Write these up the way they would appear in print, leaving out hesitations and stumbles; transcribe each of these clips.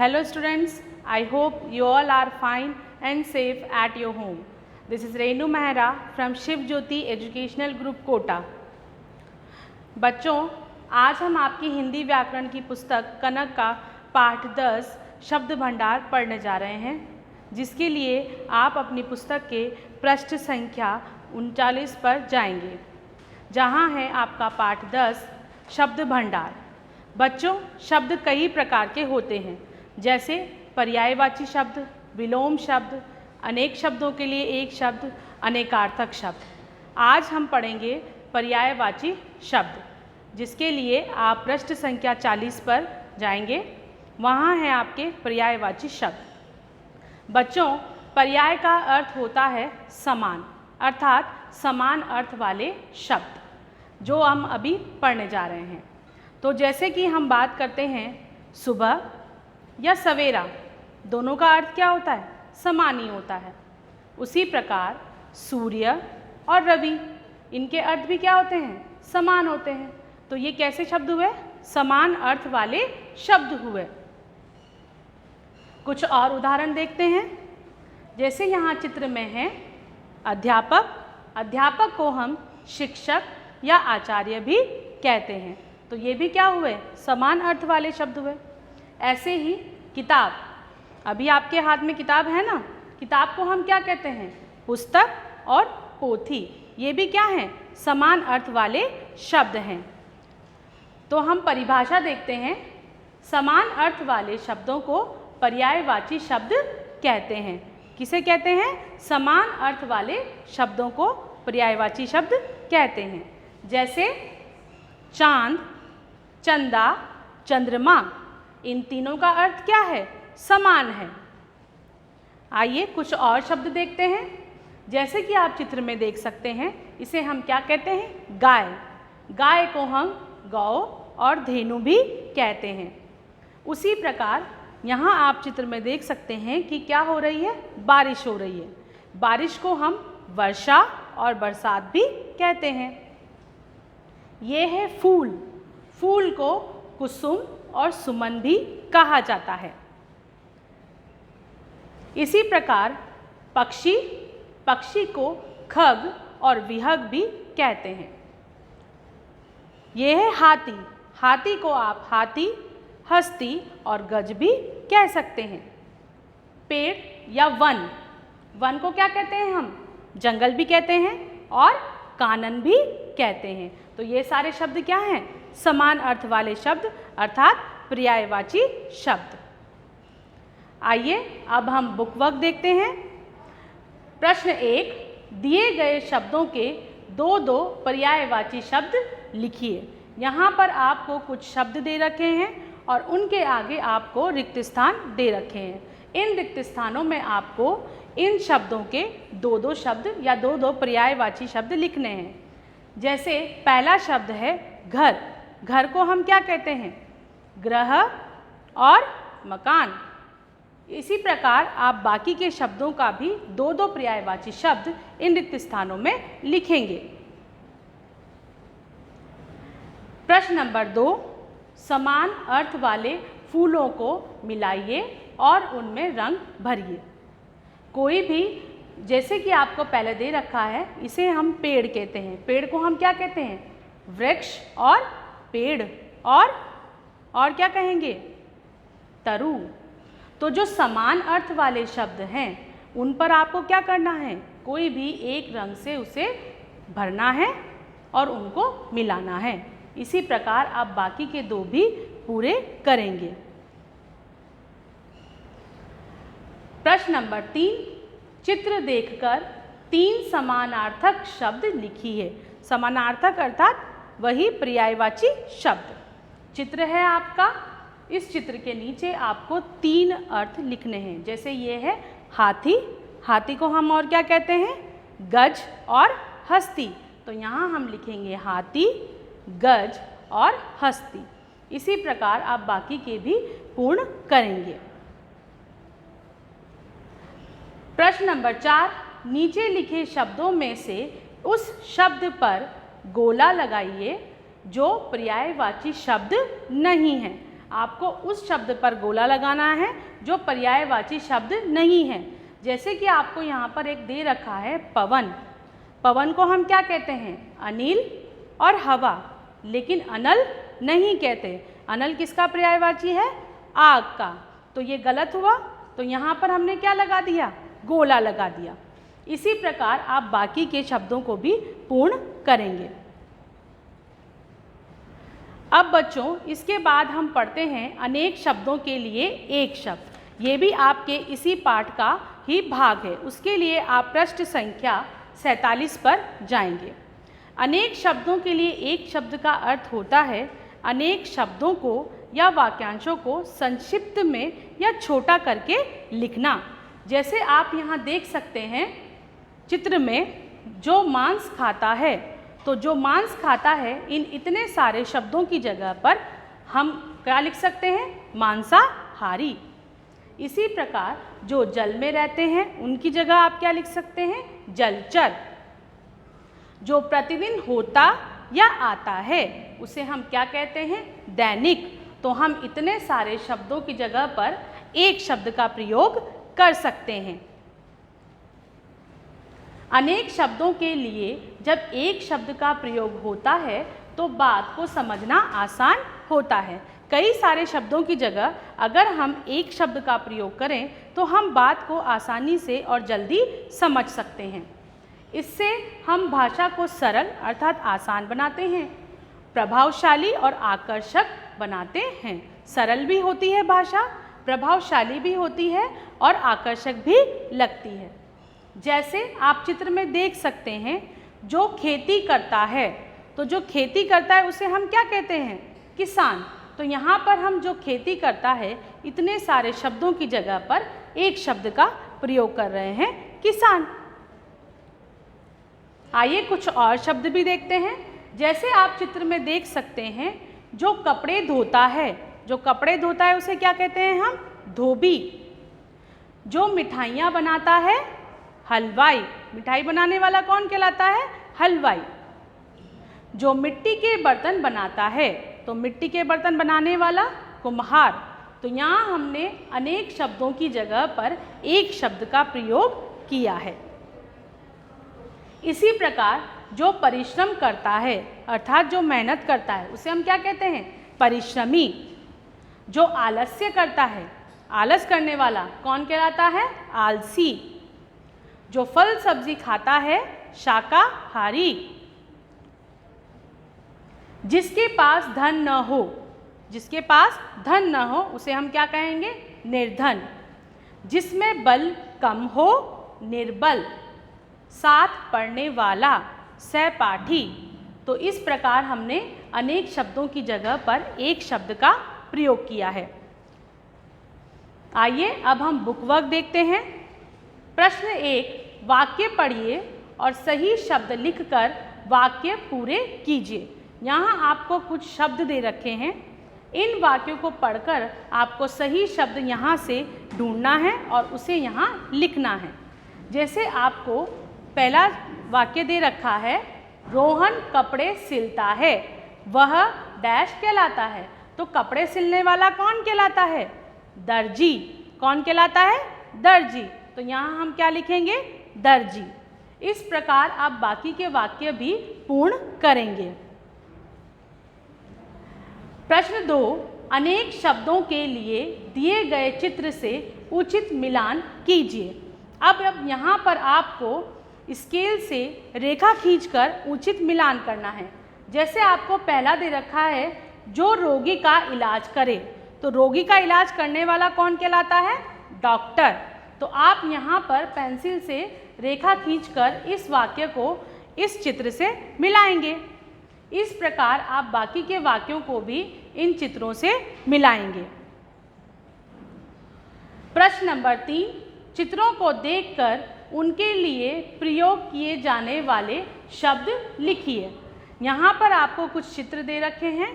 Hello students, I hope you all are fine and safe at your home. This is Renu Mehra from Shiv Jyoti Educational Group Kota. बच्चों, आज हम आपकी हिंदी व्याकरण की पुस्तक कनक का पाठ 10 शब्द भंडार पढ़ने जा रहे हैं, जिसके लिए आप अपनी पुस्तक के पृष्ठ संख्या 39 पर जाएंगे, जहां है आपका पाठ 10 शब्द भंडार। बच्चों, शब्द कई प्रकार के होते हैं, जैसे पर्यायवाची शब्द, विलोम शब्द, अनेक शब्दों के लिए एक शब्द, अनेकार्थक शब्द। आज हम पढ़ेंगे पर्यायवाची शब्द, जिसके लिए आप पृष्ठ संख्या 40 पर जाएंगे। वहाँ है आपके पर्यायवाची शब्द। बच्चों, पर्याय का अर्थ होता है समान, अर्थात समान अर्थ वाले शब्द, जो हम अभी पढ़ने जा रहे हैं। तो जैसे कि हम बात करते हैं सुबह या सवेरा, दोनों का अर्थ क्या होता है? समान ही होता है। उसी प्रकार सूर्य और रवि, इनके अर्थ भी क्या होते हैं? समान होते हैं। तो ये कैसे शब्द हुए? समान अर्थ वाले शब्द हुए। कुछ और उदाहरण देखते हैं। जैसे यहाँ चित्र में है अध्यापक। अध्यापक को हम शिक्षक या आचार्य भी कहते हैं। तो ये भी क्या हुए? समान अर्थ वाले शब्द हुए। ऐसे ही किताब, अभी आपके हाथ में किताब है ना, किताब को हम क्या कहते हैं? पुस्तक और पोथी। ये भी क्या हैं? समान अर्थ वाले शब्द हैं। तो हम परिभाषा देखते हैं। समान अर्थ वाले शब्दों को पर्यायवाची शब्द कहते हैं। किसे कहते हैं? समान अर्थ वाले शब्दों को पर्यायवाची शब्द कहते हैं। जैसे चांद, चंदा, चंद्रमा, इन तीनों का अर्थ क्या है? समान है। आइए कुछ और शब्द देखते हैं। जैसे कि आप चित्र में देख सकते हैं, इसे हम क्या कहते हैं? गाय। गाय को हम गौ और धेनु भी कहते हैं। उसी प्रकार यहाँ आप चित्र में देख सकते हैं कि क्या हो रही है? बारिश हो रही है। बारिश को हम वर्षा और बरसात भी कहते हैं। ये है फूल। फूल को कुसुम और सुमन भी कहा जाता है। इसी प्रकार पक्षी, पक्षी को खग और विहग भी कहते हैं। ये है हाथी। हाथी को आप हाथी, हस्ती और गज भी कह सकते हैं। पेड़ या वन, वन को क्या कहते हैं हम? जंगल भी कहते हैं और कानन भी कहते हैं। तो ये सारे शब्द क्या हैं? समान अर्थ वाले शब्द, अर्थात पर्यायवाची शब्द। आइए अब हम बुक वर्क देखते हैं। प्रश्न 1, दिए गए शब्दों के दो पर्यायवाची शब्द लिखिए। यहाँ पर आपको कुछ शब्द दे रखे हैं और उनके आगे आपको रिक्त स्थान दे रखे हैं। इन रिक्त स्थानों में आपको इन शब्दों के दो शब्द या दो पर्यायवाची शब्द लिखने हैं। जैसे पहला शब्द है घर। घर को हम क्या कहते हैं? गृह और मकान। इसी प्रकार आप बाकी के शब्दों का भी दो पर्यायवाची शब्द इन रिक्त स्थानों में लिखेंगे। प्रश्न नंबर 2, समान अर्थ वाले फूलों को मिलाइए और उनमें रंग भरिए। कोई भी, जैसे कि आपको पहले दे रखा है, इसे हम पेड़ कहते हैं। पेड़ को हम क्या कहते हैं? वृक्ष और पेड़। और क्या कहेंगे? तरु। तो जो समान अर्थ वाले शब्द हैं, उन पर आपको क्या करना है? कोई भी एक रंग से उसे भरना है और उनको मिलाना है। इसी प्रकार आप बाकी के दो भी पूरे करेंगे। प्रश्न नंबर 3, चित्र देखकर 3 समानार्थक शब्द लिखिए। समानार्थक अर्थात वही पर्यायवाची शब्द। चित्र है आपका। इस चित्र के नीचे आपको 3 अर्थ लिखने हैं। जैसे ये है हाथी। हाथी को हम और क्या कहते हैं? गज और हस्ती। तो यहाँ हम लिखेंगे हाथी, गज और हस्ती। इसी प्रकार आप बाकी के भी पूर्ण करेंगे। प्रश्न नंबर 4, नीचे लिखे शब्दों में से उस शब्द पर गोला लगाइए जो पर्यायवाची शब्द नहीं है। आपको उस शब्द पर गोला लगाना है जो पर्यायवाची शब्द नहीं है। जैसे कि आपको यहाँ पर एक दे रखा है पवन। पवन को हम क्या कहते हैं? अनिल और हवा, लेकिन अनल नहीं कहते। अनल किसका पर्यायवाची है? आग का। तो ये गलत हुआ, तो यहाँ पर हमने क्या लगा दिया? गोला लगा दिया। इसी प्रकार आप बाकी के शब्दों को भी पूर्ण करेंगे। अब बच्चों, इसके बाद हम पढ़ते हैं अनेक शब्दों के लिए एक शब्द। ये भी आपके इसी पाठ का ही भाग है। उसके लिए आप पृष्ठ संख्या 47 पर जाएंगे। अनेक शब्दों के लिए एक शब्द का अर्थ होता है अनेक शब्दों को या वाक्यांशों को संक्षिप्त में या छोटा करके लिखना। जैसे आप यहाँ देख सकते हैं चित्र में, जो मांस खाता है, तो जो मांस खाता है इन इतने सारे शब्दों की जगह पर हम क्या लिख सकते हैं? मांसाहारी। इसी प्रकार जो जल में रहते हैं उनकी जगह आप क्या लिख सकते हैं? जलचर। जो प्रतिदिन होता या आता है उसे हम क्या कहते हैं? दैनिक। तो हम इतने सारे शब्दों की जगह पर एक शब्द का प्रयोग कर सकते हैं। अनेक शब्दों के लिए जब एक शब्द का प्रयोग होता है तो बात को समझना आसान होता है। कई सारे शब्दों की जगह अगर हम एक शब्द का प्रयोग करें तो हम बात को आसानी से और जल्दी समझ सकते हैं। इससे हम भाषा को सरल अर्थात आसान बनाते हैं, प्रभावशाली और आकर्षक बनाते हैं। सरल भी होती है भाषा, प्रभावशाली भी होती है और आकर्षक भी लगती है। जैसे आप चित्र में देख सकते हैं, जो खेती करता है, तो जो खेती करता है उसे हम क्या कहते हैं? किसान। तो यहाँ पर हम जो खेती करता है इतने सारे शब्दों की जगह पर एक शब्द का प्रयोग कर रहे हैं, किसान। आइए कुछ और शब्द भी देखते हैं। जैसे आप चित्र में देख सकते हैं, जो कपड़े धोता है, जो कपड़े धोता है उसे क्या कहते हैं हम? धोबी। जो मिठाइयाँ बनाता है, हलवाई। मिठाई बनाने वाला कौन कहलाता है? हलवाई। जो मिट्टी के बर्तन बनाता है, तो मिट्टी के बर्तन बनाने वाला कुम्हार। तो यहाँ हमने अनेक शब्दों की जगह पर एक शब्द का प्रयोग किया है। इसी प्रकार जो परिश्रम करता है अर्थात जो मेहनत करता है उसे हम क्या कहते हैं? परिश्रमी। जो आलस्य करता है, आलस करने वाला कौन कहलाता है? आलसी। जो फल सब्जी खाता है, शाकाहारी। जिसके पास धन न हो, जिसके पास धन न हो उसे हम क्या कहेंगे? निर्धन। जिसमें बल कम हो, निर्बल। साथ पढ़ने वाला, सहपाठी। तो इस प्रकार हमने अनेक शब्दों की जगह पर एक शब्द का प्रयोग किया है। आइए अब हम बुक वर्क देखते हैं। प्रश्न 1, वाक्य पढ़िए और सही शब्द लिखकर वाक्य पूरे कीजिए। यहाँ आपको कुछ शब्द दे रखे हैं। इन वाक्यों को पढ़कर आपको सही शब्द यहाँ से ढूंढना है और उसे यहाँ लिखना है। जैसे आपको पहला वाक्य दे रखा है, रोहन कपड़े सिलता है, वह डैश कहलाता है। तो कपड़े सिलने वाला कौन कहलाता है? दर्जी। कौन कहलाता है? दर्जी। तो यहाँ हम क्या लिखेंगे? दर्जी। इस प्रकार आप बाकी के वाक्य भी पूर्ण करेंगे। प्रश्न 2, अनेक शब्दों के लिए दिए गए चित्र से उचित मिलान कीजिए। अब यहाँ पर आपको स्केल से रेखा खींचकर उचित मिलान करना है। जैसे आपको पहला दे रखा है, जो रोगी का इलाज करे। तो रोगी का इलाज करने वाला कौन कहलाता है? डॉक्टर। तो आप यहाँ पर पेंसिल से रेखा खींचकर इस वाक्य को इस चित्र से मिलाएंगे। इस प्रकार आप बाकी के वाक्यों को भी इन चित्रों से मिलाएंगे। प्रश्न नंबर 3, चित्रों को देखकर उनके लिए प्रयोग किए जाने वाले शब्द लिखिए। यहाँ पर आपको कुछ चित्र दे रखे हैं।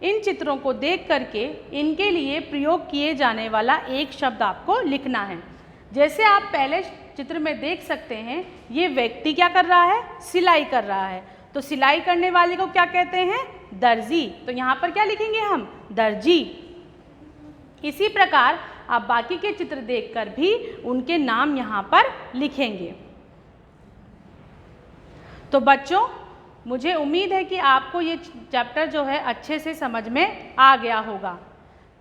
इन चित्रों को देख करके इनके लिए प्रयोग किए जाने वाला एक शब्द आपको लिखना है। जैसे आप पहले चित्र में देख सकते हैं, ये व्यक्ति क्या कर रहा है? सिलाई कर रहा है। तो सिलाई करने वाले को क्या कहते हैं? दर्जी। तो यहाँ पर क्या लिखेंगे हम? दर्जी। इसी प्रकार आप बाकी के चित्र देखकर भी उनके नाम यहाँ पर लिखेंगे। तो बच्चों, मुझे उम्मीद है कि आपको ये चैप्टर जो है अच्छे से समझ में आ गया होगा।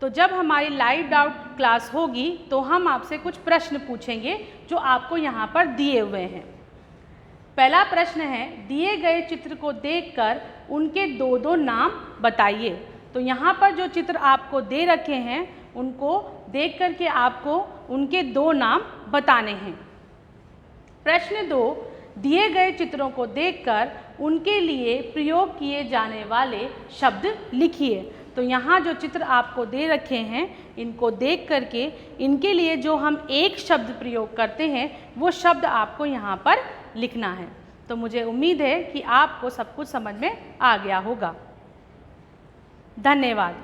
तो जब हमारी लाइव डाउट क्लास होगी तो हम आपसे कुछ प्रश्न पूछेंगे जो आपको यहाँ पर दिए हुए हैं। पहला प्रश्न है, दिए गए चित्र को देखकर उनके दो दो नाम बताइए। तो यहाँ पर जो चित्र आपको दे रखे हैं उनको देख करके आपको उनके दो नाम बताने हैं। प्रश्न 2, दिए गए चित्रों को देखकर उनके लिए प्रयोग किए जाने वाले शब्द लिखिए। तो यहाँ जो चित्र आपको दे रखे हैं इनको देख करके इनके लिए जो हम एक शब्द प्रयोग करते हैं वो शब्द आपको यहाँ पर लिखना है। तो मुझे उम्मीद है कि आपको सब कुछ समझ में आ गया होगा। धन्यवाद।